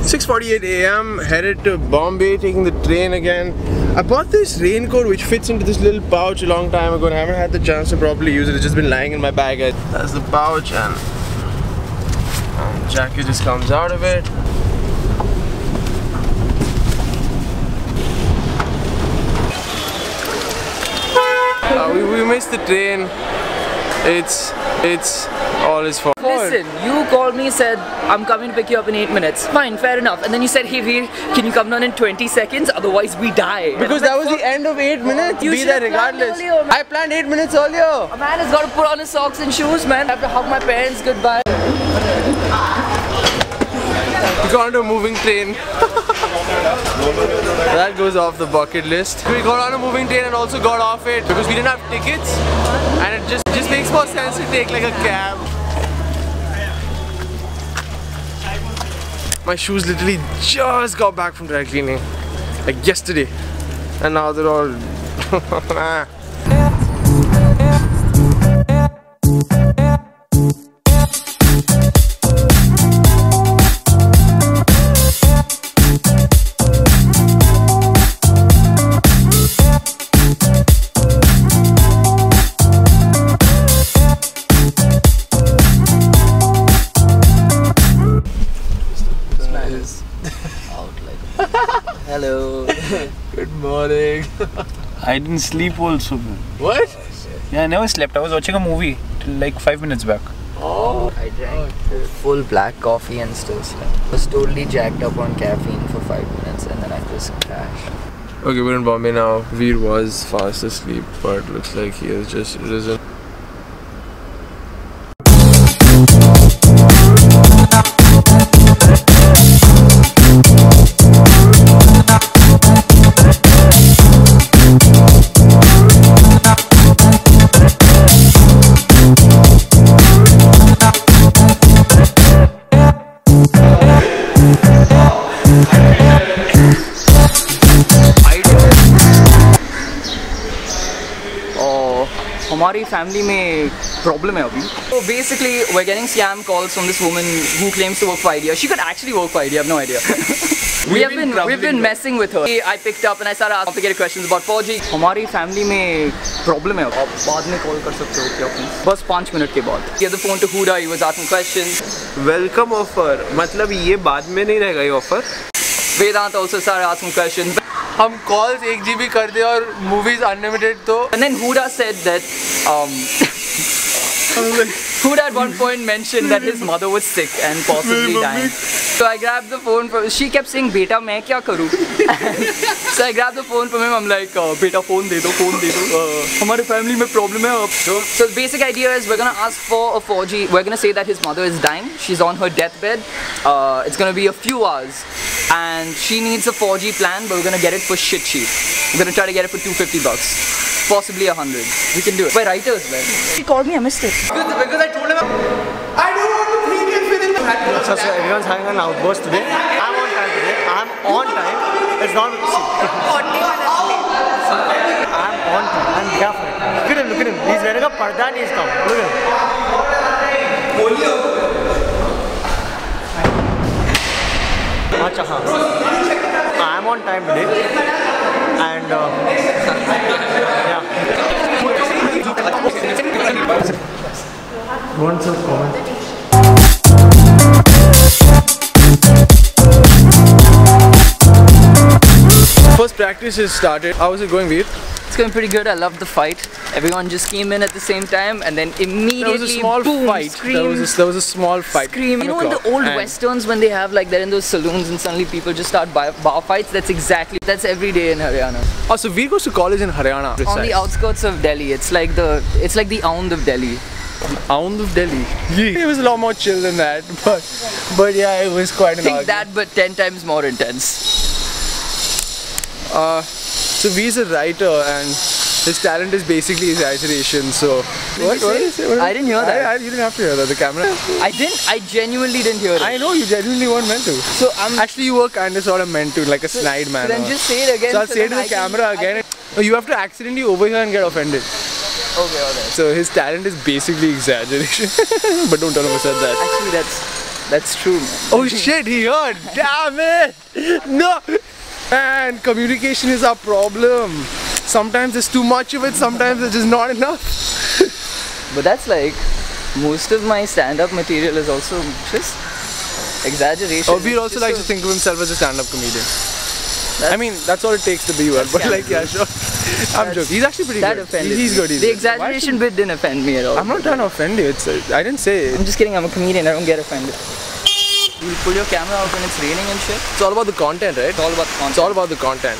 6:48 AM, headed to Bombay, taking the train again. I bought this raincoat which fits into this little pouch a long time ago and I haven't had the chance to properly use it. It's just been lying in my bag. That's the pouch and jacket just comes out of it. We missed the train. It's all his fault. Listen, you called me, said I'm coming to pick you up in 8 minutes. Fine, fair enough. And then you said, hey Veer, can you come down in 20 seconds? Otherwise we die. Because that was the end of 8 minutes. You Be there regardless. Earlier, I planned 8 minutes earlier. a man has got to put on his socks and shoes, man. I have to hug my parents goodbye. We got onto a moving train. That goes off the bucket list. We got on a moving train and also got off it because we didn't have tickets and it just makes more sense to take like a cab. My shoes literally just got back from dry cleaning like yesterday and now they're all Hello. Good morning. I didn't sleep also. What? Yeah, I never slept. I was watching a movie till like 5 minutes back. Oh, I drank full black coffee and still slept. I was totally jacked up on caffeine for 5 minutes and then I just crashed. Okay, we're in Bombay now. Veer was fast asleep but looks like he has just risen. हमारी family में problem है अभी. So basically we're getting scam calls from this woman who claims to work for Idea. She could actually work for Idea, I have no idea. We've been messing with her. I picked up and I started asking complicated questions about 4G. हमारी family में problem है. आप बाद में call कर सकते हो क्या प्लीज? बस 5 मिनट के बाद. He had the phone to Huda, he was asking questions. Welcome offer. मतलब ये बाद में नहीं रहेगा ये offer? Vedant also started asking questions. हम calls 1 GB कर दे और movies unlimited तो. And then Huda said that Huda at one point mentioned that his mother was sick and possibly dying. So I grabbed the phone from, she kept saying, "Beta, मैं क्या करूँ?" So I grabbed the phone from him. I'm like, "Beta, phone दे दो, हमारे family में problem है." So the basic idea is we're gonna ask for a 4G. We're gonna say that his mother is dying. She's on her deathbed. It's gonna be a few hours, and she needs a 4G plan, but we're gonna get it for shit cheap. We're gonna try to get it for $250. Possibly 100. We can do it. We're writers, man. He called me, I missed it. Because I told him I don't want to think and fit in the So everyone's having an outburst today. I'm on time today. I'm on time. It's not 40 minutes late. I'm on time. I'm careful. Look at him, look at him. He's wearing a parda and he's come. Look at him. Acha, I'm on time today. And yeah. Want some comment? First practice is started. How is it going, Veer? It's going pretty good. I loved the fight. Everyone just came in at the same time and then immediately There was a small boom, fight. Scream, There was a small fight. Scream. You know in the old westerns when they have like they're in those saloons and suddenly people just start bar fights? That's every day in Haryana. Oh, so Veer goes to college in Haryana. On the outskirts of Delhi. It's like the Aundh of Delhi. Aundh of Delhi. Yeah. It was a lot more chill than that, but yeah, it was quite an Think argument. that, but 10 times more intense. So Veer's a writer and his talent is basically his exaggeration. So what is it? I didn't hear that. You didn't have to hear that. The camera. I genuinely didn't hear it. I know you genuinely weren't meant to. So actually you were kind of sort of meant to, like a snide manner. So then just say it again. So I'll say it to the camera again. No, you have to accidentally overhear and get offended. Okay, alright. So his talent is basically exaggeration. But don't tell him I said that. Actually, that's That's true. Oh shit, he heard. Damn it. No. And communication is our problem. Sometimes there's too much of it, sometimes there's just not enough. But that's like, most of my stand-up material is also just exaggeration. Oh, Veer also likes to think of himself as a stand-up comedian. I mean, that's all it takes to be well, but like, yeah, sure. I'm joking. He's actually pretty that good. Offended He's good. the exaggeration bit didn't offend me at all. I'm not trying to offend you. I didn't say it. I'm just kidding, I'm a comedian, I don't get offended. You pull your camera out when it's raining and shit? It's all about the content, right? It's all about the content. It's all about the content.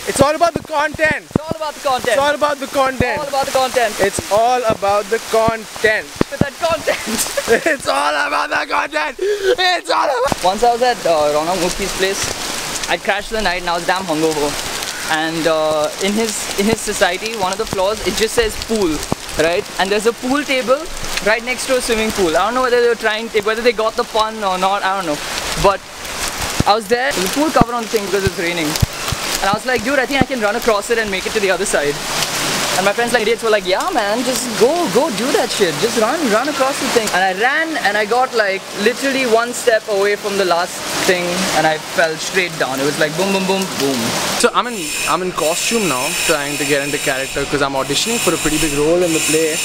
It's all about the content. It's all about the content. It's all about the content. All about the content. It's all about the content. With that content. It's all about the content. It's all about. Once I was at Rona Murthy's place, I crashed the night and I was damn hungover. And in his society, one of the floors, it just says pool, right? And there's a pool table right next to a swimming pool. I don't know whether they were whether they got the pun or not, I don't know. But I was there, the pool cover on the thing because it's raining. And I was like, dude, I think I can run across it and make it to the other side. And my friends like idiots were like, yeah man, just go do that shit. Just run across the thing. And I ran and I got like literally one step away from the last thing and I fell straight down. It was like boom, boom, boom, boom. So I'm in costume now, trying to get into character because I'm auditioning for a pretty big role in the play.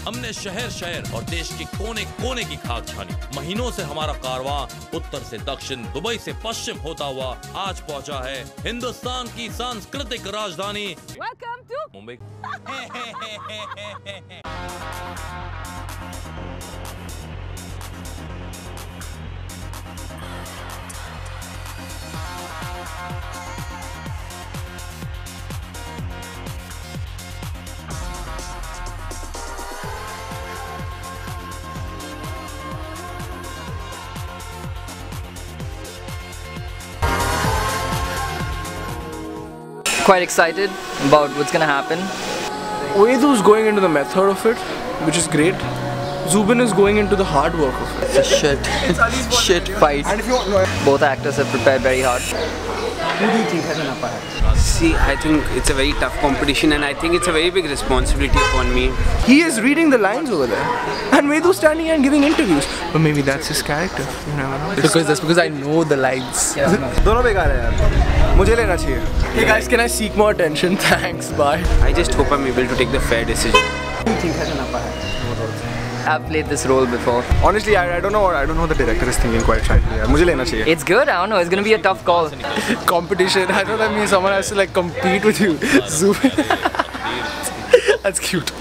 हमने शहर शहर और देश के कोने कोने की खाक छानी। महीनों से हमारा कारवां उत्तर से दक्षिण, दुबई से पश्चिम होता हुआ आज पहुंचा है हिंदुस्तान की सांस्कृतिक राजधानी Mumbai. Quite excited about what's gonna happen. Vedu's going into the method of it, which is great. Zubin is going into the hard work of it. It's a shit fight. Both actors have prepared very hard. Who do you think has an upper hand? See, I think it's a very tough competition and I think it's a very big responsibility upon me. He is reading the lines over there. And Vedu's standing here and giving interviews. But maybe that's his character. You never know. Because I know the lines. दोनों बेकार है यार. मुझे लेना चाहिए. Hey guys, can I seek more attention? Thanks, bye. I just hope I'm able to take the fair decision. Who do you think has an upper hand? I've played this role before. Honestly, I don't know what the director is thinking quite frankly. मुझे लेना चाहिए. It's good, I don't know, it's gonna be a tough call. Competition. I know that means someone has to like compete with you. Zubin. That's cute.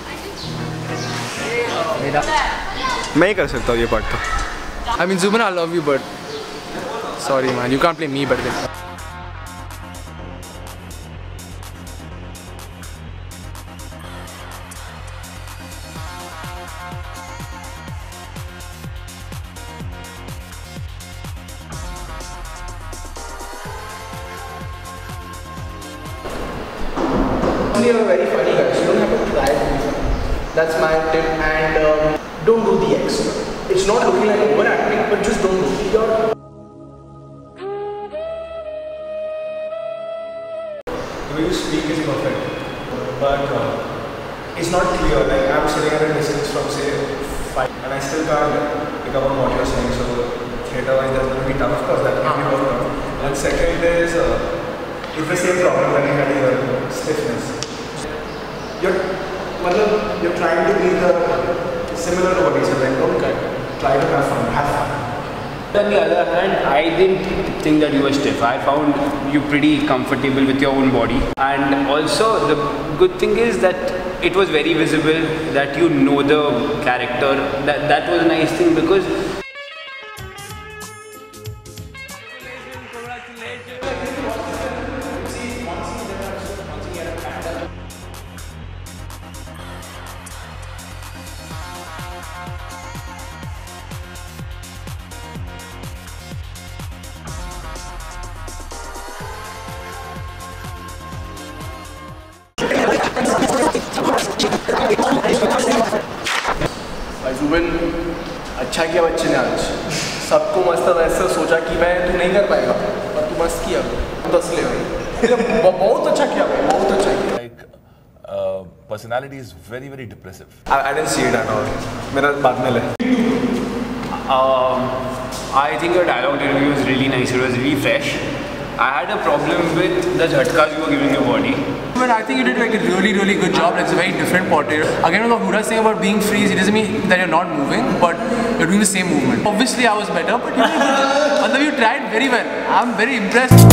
मैं ही कर सकता हूँ ये part तो. I mean Zubin, I love you, but sorry man, you can't play me better than. You're very funny guys, you don't have to try it. That's my tip. And don't do the extra. It's not looking like overacting, but just don't do it. The way you speak is perfect, but it's not clear. Like I'm sitting at a distance from say 5 and I still can't pick up on what you're saying, so theatre wise that's going to be tough, of course that can be worked out. And second is it's the same problem that you had here, stiffness. You're trying to be the similar to what he said, like don't try to have fun, have fun. On the other hand, I didn't think that you were stiff. I found you pretty comfortable with your own body. And also the good thing is that it was very visible that you know the character. That was a nice thing because Zubin, अच्छा किया बच्चे ने आज. सबको मस्त वैसे सोचा कि मैं तू नहीं कर पाएगा, पर तू मस्त किया. 10 ले भाई. बहुत अच्छा किया भाई, बहुत अच्छा किया. personality is very, very depressive. I didn't see it at all. मेरा बाद में ले. I think your dialogue delivery was really nice. It was really fresh. I had a problem with the jhatkas you were giving your body. But I think you did like a really, really good job. It's a very different portrayal. Again, what Huda saying about being freeze, it doesn't mean that you're not moving, but you're doing the same movement. Obviously, I was better, but you tried very well. I'm very impressed.